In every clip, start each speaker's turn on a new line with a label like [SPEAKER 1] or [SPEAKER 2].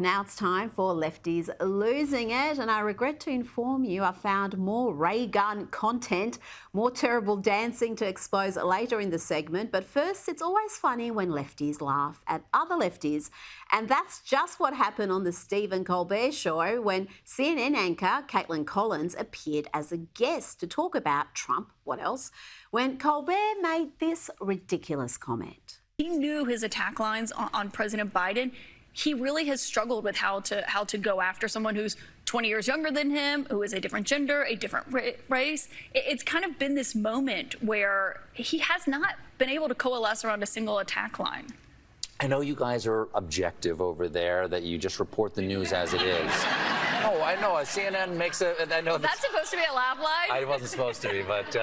[SPEAKER 1] Now it's time for Lefties Losing It, and I regret to inform you I found more ray gun content, more terrible dancing to expose later in the segment. But first, it's always funny when lefties laugh at other lefties, and that's just what happened on the Stephen Colbert show when CNN anchor Caitlin Collins appeared as a guest to talk about Trump, what else, when Colbert made this ridiculous comment.
[SPEAKER 2] He knew his attack lines on President Biden. He really has struggled with how to go after someone who's 20 years younger than him, who is a different gender, a different race. It's kind of been this moment where he has not been able to coalesce around a single attack line.
[SPEAKER 3] I know you guys are objective over there, that you just report the news as it is. No, I know. CNN makes a... I know
[SPEAKER 2] that's supposed to be a laugh line?
[SPEAKER 3] I wasn't supposed to be, but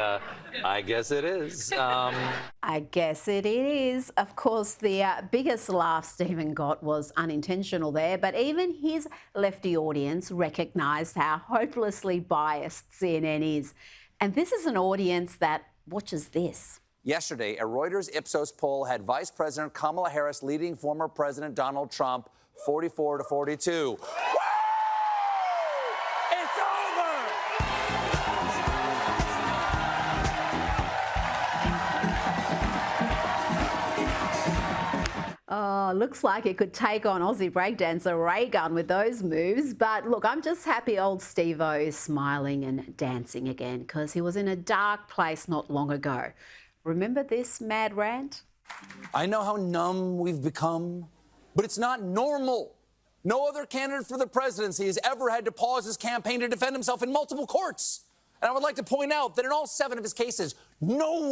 [SPEAKER 3] I guess it is.
[SPEAKER 1] I guess it is. Of course, the biggest laugh Stephen got was unintentional there, but even his lefty audience recognised how hopelessly biased CNN is. And this is an audience that watches this.
[SPEAKER 3] Yesterday, a Reuters Ipsos poll had Vice President Kamala Harris leading former President Donald Trump 44 to 42. Woo! It's over!
[SPEAKER 1] Oh, looks like it could take on Aussie breakdancer Ray Gun with those moves. But look, I'm just happy old Steve-O is smiling and dancing again because he was in a dark place not long ago. Remember this mad rant?
[SPEAKER 3] I know how numb we've become, but it's not normal. No other candidate for the presidency has ever had to pause his campaign to defend himself in multiple courts. And I would like to point out that in all 7 of his cases, no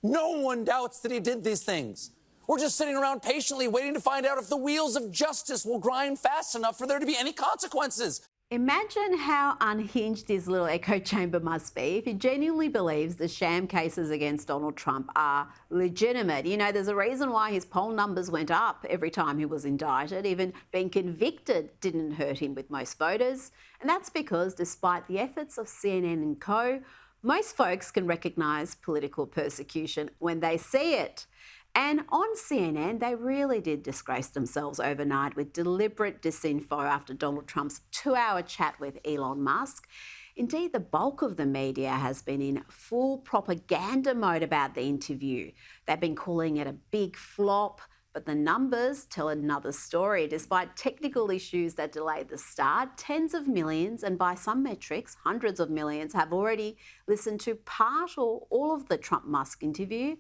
[SPEAKER 3] one doubts that he did these things. We're just sitting around patiently waiting to find out if the wheels of justice will grind fast enough for there to be any consequences.
[SPEAKER 1] Imagine how unhinged his little echo chamber must be if he genuinely believes the sham cases against Donald Trump are legitimate. You know, there's a reason why his poll numbers went up every time he was indicted. Even being convicted didn't hurt him with most voters. And that's because despite the efforts of CNN and co, most folks can recognise political persecution when they see it. And on CNN, they really did disgrace themselves overnight with deliberate disinfo after Donald Trump's 2-hour chat with Elon Musk. Indeed, the bulk of the media has been in full propaganda mode about the interview. They've been calling it a big flop, but the numbers tell another story. Despite technical issues that delayed the start, tens of millions, and by some metrics, hundreds of millions, have already listened to part or all of the Trump-Musk interview.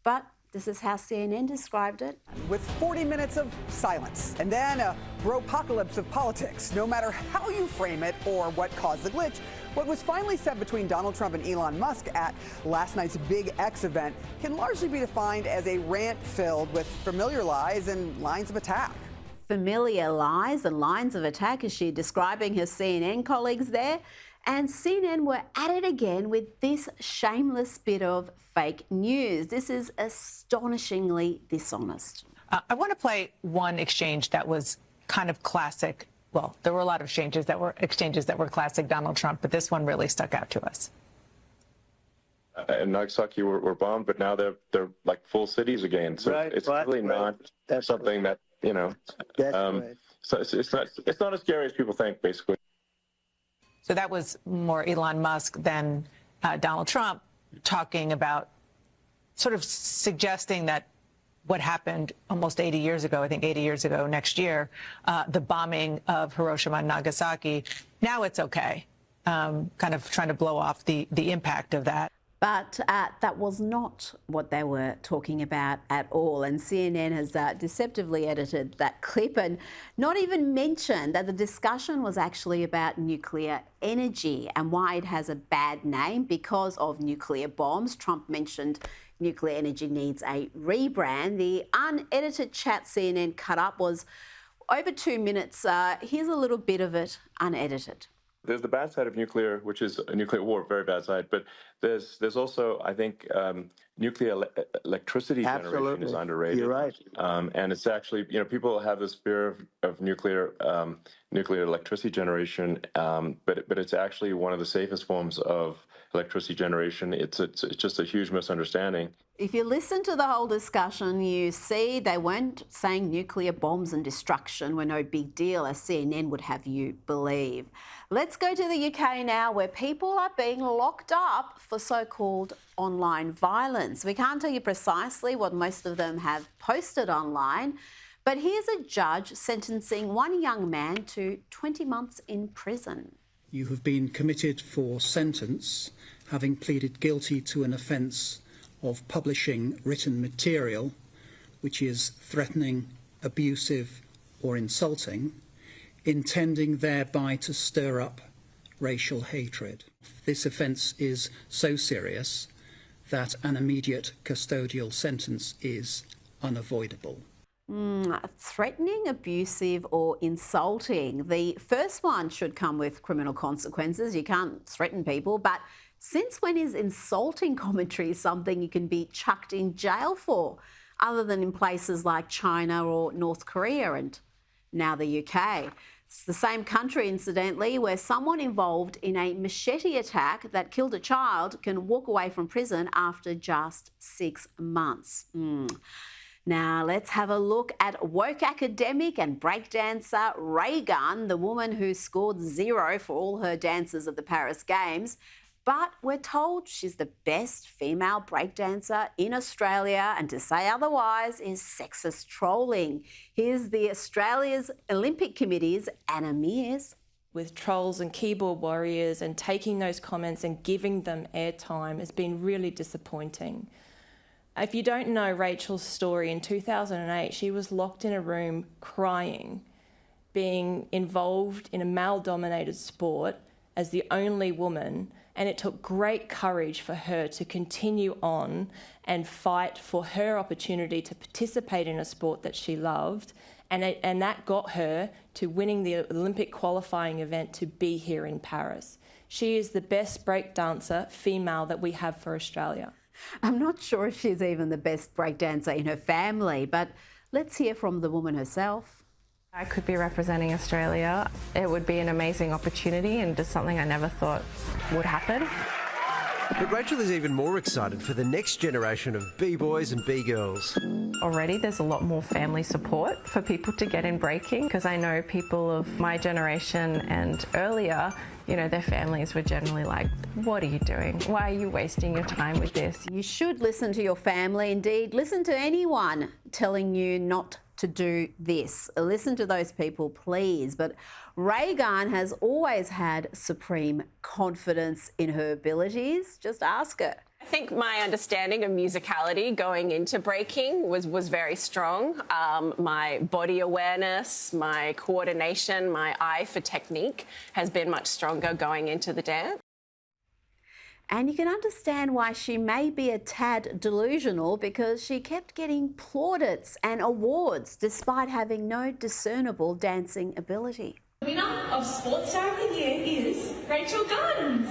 [SPEAKER 1] But this is how CNN described it.
[SPEAKER 4] With 40 minutes of silence and then a bropocalypse of politics. No matter how you frame it or what caused the glitch, what was finally said between Donald Trump and Elon Musk at last night's Big X event can largely be defined as a rant filled with familiar lies and lines of attack.
[SPEAKER 1] Familiar lies and lines of attack, is she describing her CNN colleagues there? And CNN were at it again with this shameless bit of fake news. This is astonishingly dishonest.
[SPEAKER 5] I want to play one exchange that was kind of classic. Well, there were a lot of exchanges that were classic Donald Trump, but this one really stuck out to us.
[SPEAKER 6] And Nagasaki were bombed, but now they're like full cities again. So
[SPEAKER 7] right,
[SPEAKER 6] it's
[SPEAKER 7] right,
[SPEAKER 6] really
[SPEAKER 7] right.
[SPEAKER 6] not something that, you know. So it's not as scary as people think, basically.
[SPEAKER 5] So that was more Elon Musk than Donald Trump talking about, sort of suggesting that what happened almost 80 years ago, I think 80 years ago next year, the bombing of Hiroshima and Nagasaki, now it's okay, kind of trying to blow off the impact of that.
[SPEAKER 1] But that was not what they were talking about at all. And CNN has deceptively edited that clip and not even mentioned that the discussion was actually about nuclear energy and why it has a bad name because of nuclear bombs. Trump mentioned nuclear energy needs a rebrand. The unedited chat CNN cut up was over 2 minutes. Here's a little bit of it unedited.
[SPEAKER 6] There's the bad side of nuclear, which is a nuclear war, very bad side. But there's also, I think, nuclear electricity generation is underrated.
[SPEAKER 7] You're right.
[SPEAKER 6] And it's actually, people have this fear of nuclear electricity generation, but it's actually one of the safest forms of electricity generation. It's just a huge misunderstanding.
[SPEAKER 1] If you listen to the whole discussion, you see they weren't saying nuclear bombs and destruction were no big deal, as CNN would have you believe. Let's go to the UK now, where people are being locked up for so-called online violence. We can't tell you precisely what most of them have posted online, but here's a judge sentencing one young man to 20 months in prison.
[SPEAKER 8] You have been committed for sentence, having pleaded guilty to an offence of publishing written material which is threatening, abusive or insulting, intending thereby to stir up racial hatred. This offence is so serious that an immediate custodial sentence is unavoidable.
[SPEAKER 1] Threatening, abusive or insulting. The first one should come with criminal consequences. You can't threaten people, but since when is insulting commentary something you can be chucked in jail for, other than in places like China or North Korea and now the UK? It's the same country, incidentally, where someone involved in a machete attack that killed a child can walk away from prison after just 6 months. Now, let's have a look at woke academic and breakdancer Reagan, the woman who scored 0 for all her dances at the Paris Games. But we're told she's the best female breakdancer in Australia, and to say otherwise is sexist trolling. Here's the Australia's Olympic Committee's Anna Mears.
[SPEAKER 9] With trolls and keyboard warriors and taking those comments and giving them airtime has been really disappointing. If you don't know Rachel's story, in 2008, she was locked in a room crying, being involved in a male-dominated sport as the only woman, and it took great courage for her to continue on and fight for her opportunity to participate in a sport that she loved, and that got her to winning the Olympic qualifying event to be here in Paris. She is the best breakdancer female that we have for Australia.
[SPEAKER 1] I'm not sure if she's even the best breakdancer in her family, but let's hear from the woman herself.
[SPEAKER 10] I could be representing Australia. It would be an amazing opportunity and just something I never thought would happen.
[SPEAKER 11] But Rachel is even more excited for the next generation of B-boys and B-girls.
[SPEAKER 10] Already there's a lot more family support for people to get in breaking, because I know people of my generation and earlier, their families were generally like, what are you doing? Why are you wasting your time with this?
[SPEAKER 1] You should listen to your family. Indeed, listen to anyone telling you not to do this. Listen to those people, please. But Reagan has always had supreme confidence in her abilities. Just ask her.
[SPEAKER 12] I think my understanding of musicality going into breaking was very strong. My body awareness, my coordination, my eye for technique has been much stronger going into the dance.
[SPEAKER 1] And you can understand why she may be a tad delusional, because she kept getting plaudits and awards despite having no discernible dancing ability.
[SPEAKER 13] The winner of Sports Star of the Year is Rachel Guns.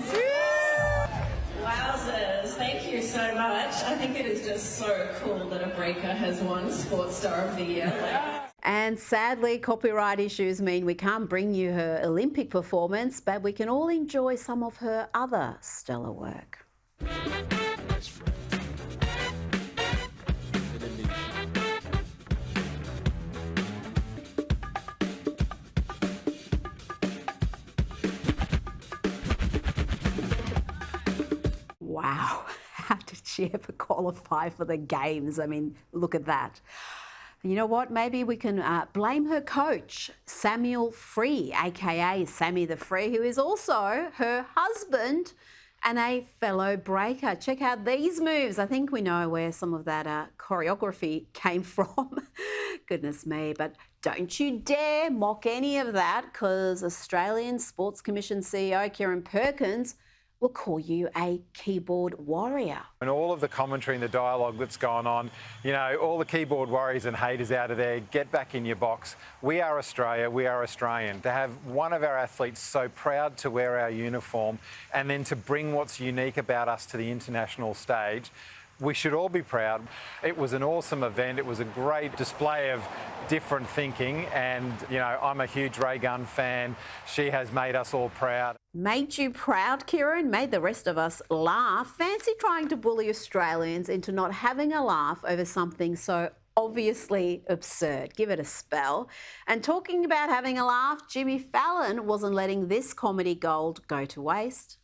[SPEAKER 13] Wowzers, thank you so much. I think it is just so cool that a breaker has won Sports Star of the Year.
[SPEAKER 1] And sadly, copyright issues mean we can't bring you her Olympic performance, but we can all enjoy some of her other stellar work. Wow, how did she ever qualify for the Games? I mean, look at that. You know what? Maybe we can blame her coach, Samuel Free, aka Sammy the Free, who is also her husband and a fellow breaker. Check out these moves. I think we know where some of that choreography came from. Goodness me. But don't you dare mock any of that, because Australian Sports Commission CEO Kieran Perkins will call you a keyboard warrior.
[SPEAKER 14] And all of the commentary and the dialogue that's gone on, all the keyboard warriors and haters out of there, get back in your box. We are Australia, we are Australian. To have one of our athletes so proud to wear our uniform and then to bring what's unique about us to the international stage, We should all be proud. It was an awesome event. It was a great display of different thinking, and, you know, I'm a huge Ray Gunn fan. She has made us all proud.
[SPEAKER 1] Made you proud, Kieran? Made the rest of us laugh. Fancy trying to bully Australians into not having a laugh over something so obviously absurd. Give it a spell. And talking about having a laugh, Jimmy Fallon wasn't letting this comedy gold go to waste.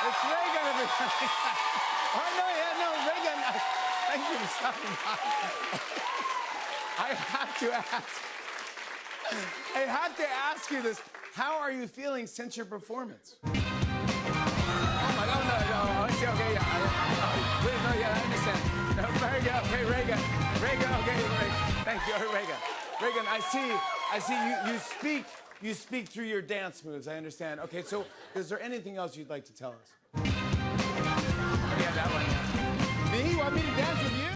[SPEAKER 7] It's Reagan, everybody. Oh, no, Reagan. Thank you for stopping by. I have to ask you this. How are you feeling since your performance? Oh, my God, no. I see, okay, yeah. I understand. No, very good. Okay, Reagan, okay, Reagan. Thank you, Reagan. Reagan, I see you speak through your dance moves, I understand. Okay, so is there anything else you'd like to tell us? Yeah, that one. Me? You want me to dance with you?